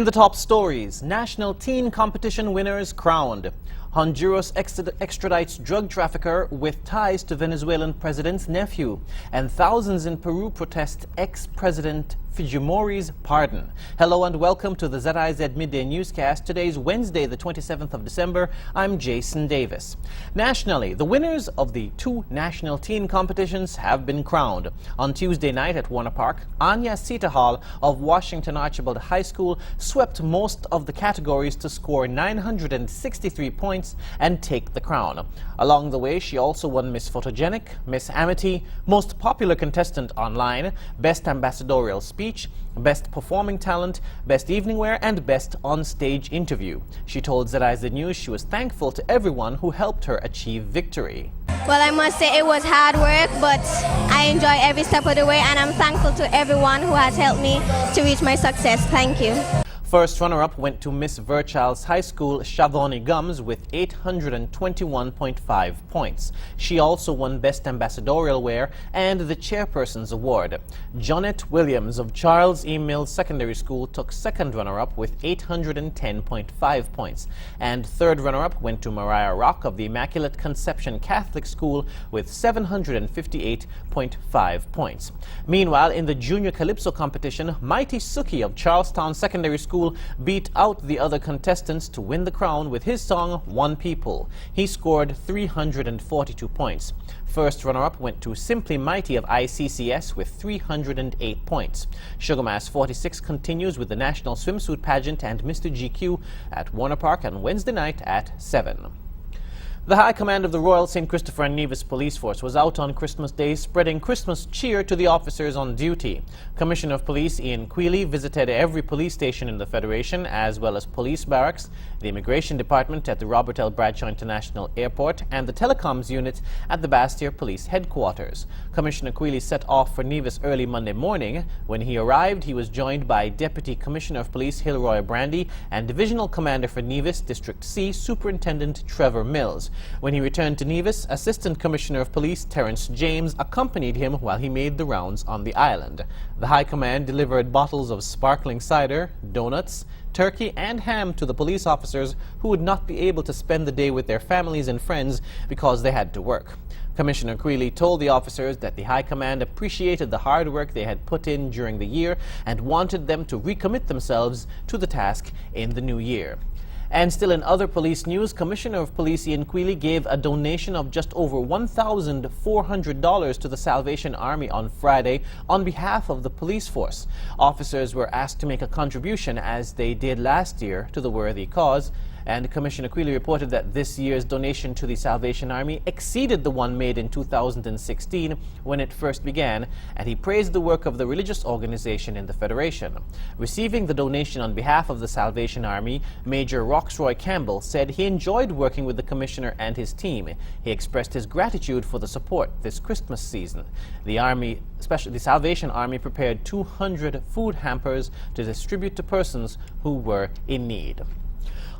In the top stories, national teen competition winners crowned. Honduras extradites drug trafficker with ties to Venezuelan president's nephew. And thousands in Peru protest ex-president Fujimori's pardon. Hello and welcome to the ZIZ Midday Newscast. Today's Wednesday, the 27th of December. I'm Jason Davis. Nationally, the winners of the two national teen competitions have been crowned. On Tuesday night at Warner Park, Anya Sita of Washington Archibald High School swept most of the categories to score 963 points and take the crown. Along the way, she also won Miss Photogenic, Miss Amity, Most Popular Contestant Online, Best Ambassadorial Speech, Best Performing Talent, Best Evening Wear, and Best On-Stage Interview. She told ZIZ News she was thankful to everyone who helped her achieve victory. Well, I must say it was hard work, but I enjoy every step of the way, and I'm thankful to everyone who has helped me to reach my success. Thank you. First runner-up went to Miss Virchals High School, Shavoni Gums, with 821.5 points. She also won Best Ambassadorial Wear and the Chairperson's Award. Jonette Williams of Charles E. Mills Secondary School took second runner-up with 810.5 points. And third runner-up went to Mariah Rock of the Immaculate Conception Catholic School with 758.5 points. Meanwhile, in the Junior Calypso competition, Mighty Suki of Charlestown Secondary School beat out the other contestants to win the crown with his song One People. He scored 342 points. First runner-up went to Simply Mighty of ICCS with 308 points. Sugar Mass 46 continues with the National Swimsuit Pageant and Mr. GQ at Warner Park on Wednesday night at 7. The High Command of the Royal St. Christopher and Nevis Police Force was out on Christmas Day spreading Christmas cheer to the officers on duty. Commissioner of Police Ian Quealy visited every police station in the Federation, as well as police barracks, the Immigration Department at the Robert L. Bradshaw International Airport, and the Telecoms Unit at the Bastyr Police Headquarters. Commissioner Quealy set off for Nevis early Monday morning. When he arrived, he was joined by Deputy Commissioner of Police Hilroy Brandy and Divisional Commander for Nevis District C, Superintendent Trevor Mills. When he returned to Nevis, Assistant Commissioner of Police Terrence James accompanied him while he made the rounds on the island. The High Command delivered bottles of sparkling cider, donuts, turkey and ham to the police officers who would not be able to spend the day with their families and friends because they had to work. Commissioner Quealy told the officers that the High Command appreciated the hard work they had put in during the year and wanted them to recommit themselves to the task in the new year. And still in other police news, Commissioner of Police Ian Quealy gave a donation of just over $1,400 to the Salvation Army on Friday on behalf of the police force. Officers were asked to make a contribution, as they did last year, to the worthy cause. And Commissioner Quealy reported that this year's donation to the Salvation Army exceeded the one made in 2016 when it first began, and he praised the work of the religious organization in the Federation. Receiving the donation on behalf of the Salvation Army, Major Roxroy Campbell said he enjoyed working with the Commissioner and his team. He expressed his gratitude for the support this Christmas season. The Salvation Army prepared 200 food hampers to distribute to persons who were in need.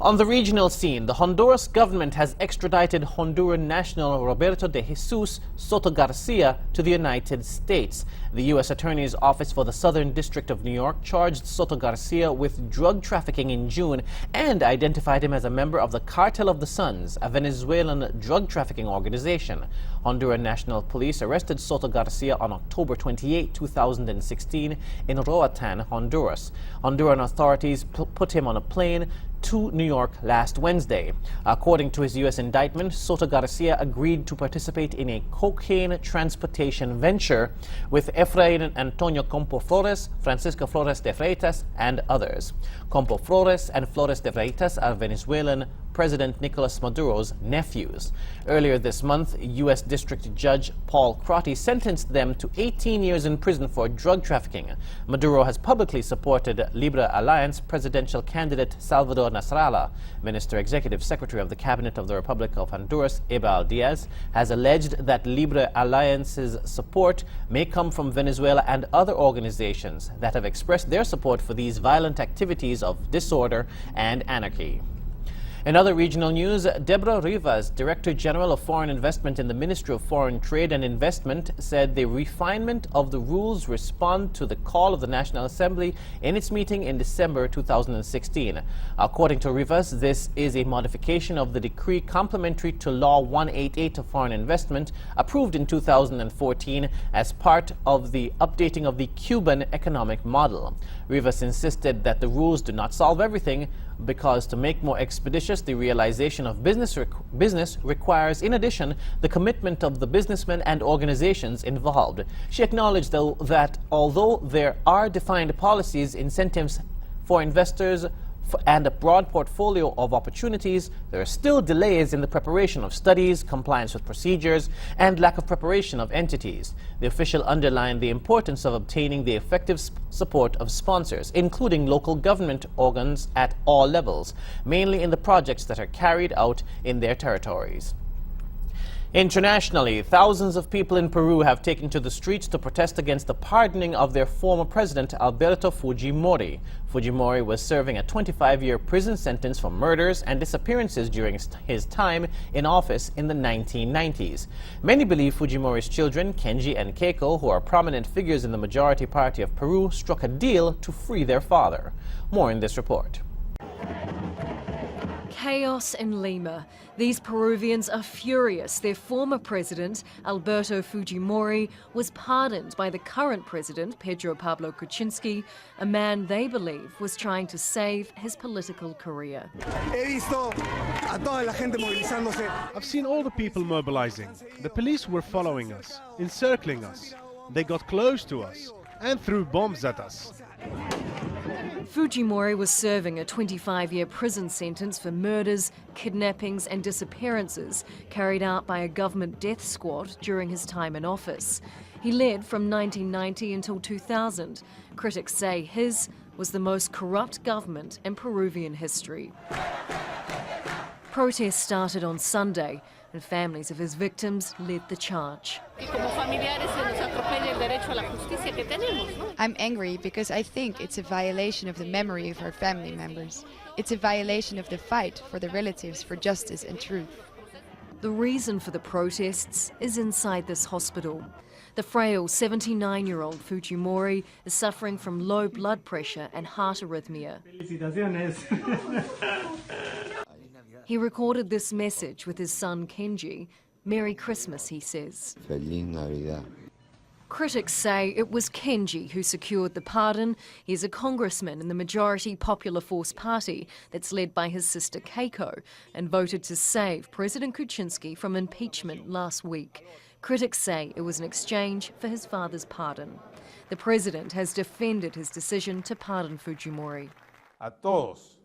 On the regional scene, the Honduras government has extradited Honduran national Roberto de Jesus Soto Garcia to the United States. The U.S. Attorney's Office for the Southern District of New York charged Soto Garcia with drug trafficking in June and identified him as a member of the Cartel of the Suns, a Venezuelan drug trafficking organization. Honduran National Police arrested Soto Garcia on October 28, 2016 in Roatan, Honduras. Honduran authorities put him on a plane to New York last Wednesday. According to his U.S. indictment, Soto Garcia agreed to participate in a cocaine transportation venture with Efrain Antonio Compo Flores, Francisco Flores de Freitas, and others. Compo Flores and Flores de Freitas are Venezuelan President Nicolas Maduro's nephews. Earlier this month, U.S. District Judge Paul Crotty sentenced them to 18 years in prison for drug trafficking. Maduro has publicly supported Libre Alliance presidential candidate Salvador Nasrallah. Minister Executive Secretary of the Cabinet of the Republic of Honduras, Ebal Diaz, has alleged that Libre Alliance's support may come from Venezuela and other organizations that have expressed their support for these violent activities of disorder and anarchy. In other regional news, Deborah Rivas, Director General of Foreign Investment in the Ministry of Foreign Trade and Investment, said the refinement of the rules respond to the call of the National Assembly in its meeting in December 2016. According to Rivas, this is a modification of the decree complementary to Law 188 of Foreign Investment, approved in 2014 as part of the updating of the Cuban economic model. Rivas insisted that the rules do not solve everything, because to make more expeditious the realization of business requires, in addition, the commitment of the businessmen and organizations involved. She acknowledged, though, that although there are defined policies, incentives for investors, and a broad portfolio of opportunities, there are still delays in the preparation of studies, compliance with procedures, and lack of preparation of entities. The official underlined the importance of obtaining the effective support of sponsors, including local government organs at all levels, mainly in the projects that are carried out in their territories. Internationally, thousands of people in Peru have taken to the streets to protest against the pardoning of their former president, Alberto Fujimori. Fujimori was serving a 25-year prison sentence for murders and disappearances during his time in office in the 1990s. Many believe Fujimori's children, Kenji and Keiko, who are prominent figures in the majority party of Peru, struck a deal to free their father. More in this report. Chaos in Lima. These Peruvians are furious. Their former president, Alberto Fujimori, was pardoned by the current president, Pedro Pablo Kuczynski, a man they believe was trying to save his political career. I've seen all the people mobilizing. The police were following us, encircling us. They got close to us and threw bombs at us. Fujimori was serving a 25-year prison sentence for murders, kidnappings and disappearances carried out by a government death squad during his time in office. He led from 1990 until 2000. Critics say his was the most corrupt government in Peruvian history. Protests started on Sunday, and families of his victims led the charge. I'm angry because I think it's a violation of the memory of our family members. It's a violation of the fight for the relatives for justice and truth. The reason for the protests is inside this hospital. The frail 79-year-old Fujimori is suffering from low blood pressure and heart arrhythmia. He recorded this message with his son Kenji. Merry Christmas, he says. Feliz Navidad. Critics say it was Kenji who secured the pardon. He's a congressman in the majority Popular Force Party that's led by his sister Keiko and voted to save President Kuczynski from impeachment last week. Critics say it was an exchange for his father's pardon. The president has defended his decision to pardon Fujimori. A todos.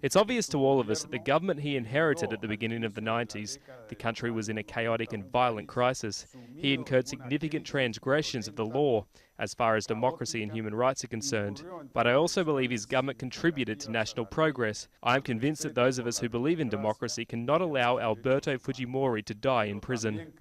It's obvious to all of us that the government he inherited at the beginning of the 90s, the country was in a chaotic and violent crisis. He incurred significant transgressions of the law as far as democracy and human rights are concerned. But I also believe his government contributed to national progress. I am convinced that those of us who believe in democracy cannot allow Alberto Fujimori to die in prison.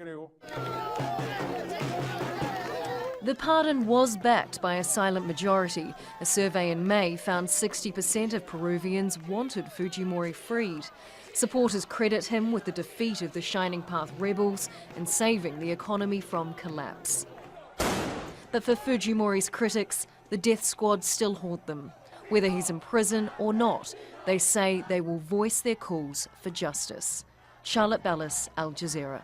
The pardon was backed by a silent majority. A survey in May found 60% of Peruvians wanted Fujimori freed. Supporters credit him with the defeat of the Shining Path rebels and saving the economy from collapse. But for Fujimori's critics, the death squad still haunt them. Whether he's in prison or not, they say they will voice their calls for justice. Charlotte Bellis, Al Jazeera.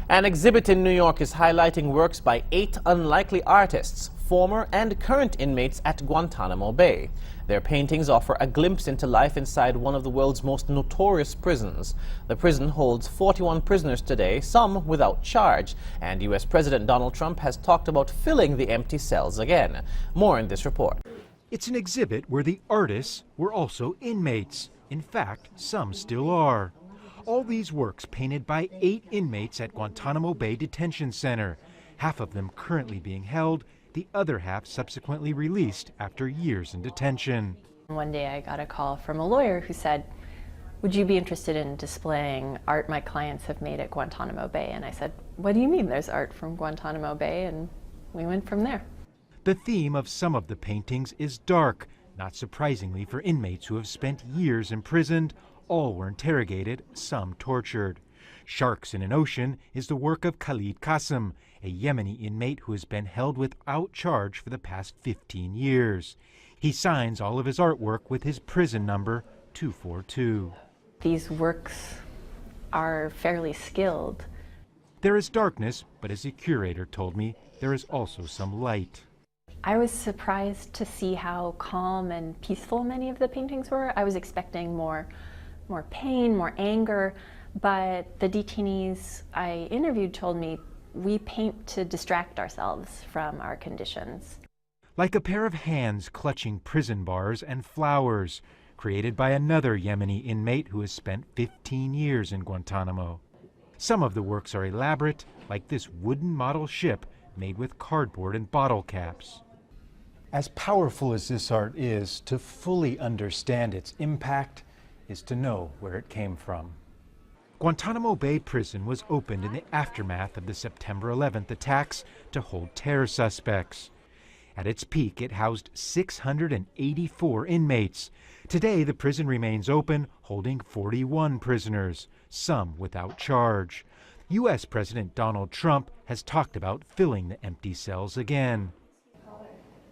An exhibit in New York is highlighting works by 8 unlikely artists, former and current inmates at Guantanamo Bay. Their paintings offer a glimpse into life inside one of the world's most notorious prisons. The prison holds 41 prisoners today, some without charge, and U.S. President Donald Trump has talked about filling the empty cells again. More in this report. It's an exhibit where the artists were also inmates. In fact, some still are. All these works painted by 8 inmates at Guantanamo Bay Detention Center, half of them currently being held, the other half subsequently released after years in detention. One day I got a call from a lawyer who said, "Would you be interested in displaying art my clients have made at Guantanamo Bay?" And I said, "What do you mean there's art from Guantanamo Bay?" And we went from there. The theme of some of the paintings is dark, Not surprisingly for inmates who have spent years imprisoned, all were interrogated, some tortured. Sharks in an Ocean is the work of Khalid Qasim, a Yemeni inmate who has been held without charge for the past 15 years. He signs all of his artwork with his prison number 242. These works are fairly skilled. There is darkness, but as the curator told me, there is also some light. I was surprised to see how calm and peaceful many of the paintings were. I was expecting more pain, more anger, but the detainees I interviewed told me we paint to distract ourselves from our conditions. Like a pair of hands clutching prison bars and flowers, created by another Yemeni inmate who has spent 15 years in Guantanamo. Some of the works are elaborate, like this wooden model ship made with cardboard and bottle caps. As powerful as this art is, to fully understand its impact is to know where it came from. Guantanamo Bay Prison was opened in the aftermath of the September 11th attacks to hold terror suspects. At its peak, it housed 684 inmates. Today, the prison remains open, holding 41 prisoners, some without charge. U.S. President Donald Trump has talked about filling the empty cells again.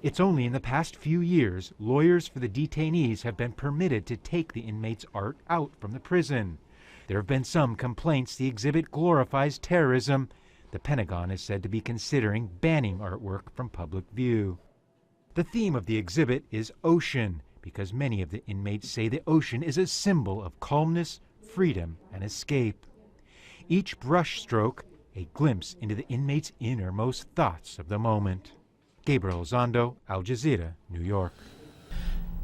It's only in the past few years lawyers for the detainees have been permitted to take the inmates' art out from the prison. There have been some complaints the exhibit glorifies terrorism. The Pentagon is said to be considering banning artwork from public view. The theme of the exhibit is ocean, because many of the inmates say the ocean is a symbol of calmness, freedom, and escape. Each brush stroke, a glimpse into the inmates' innermost thoughts of the moment. Gabriel Zondo, Al Jazeera, New York.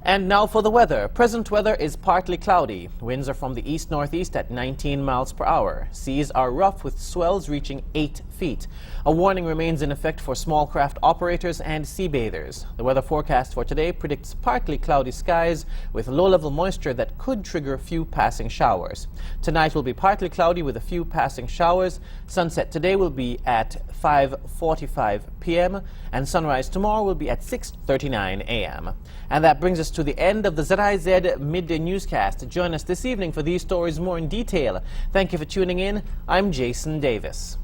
And now for the weather. Present weather is partly cloudy. Winds are from the east-northeast at 19 miles per hour. Seas are rough with swells reaching 8 feet. A warning remains in effect for small craft operators and sea bathers. The weather forecast for today predicts partly cloudy skies with low-level moisture that could trigger a few passing showers. Tonight will be partly cloudy with a few passing showers. Sunset today will be at 5:45 p.m. and sunrise tomorrow will be at 6:39 a.m. And that brings us to the end of the ZIZ Midday Newscast. Join us this evening for these stories more in detail. Thank you for tuning in. I'm Jason Davis.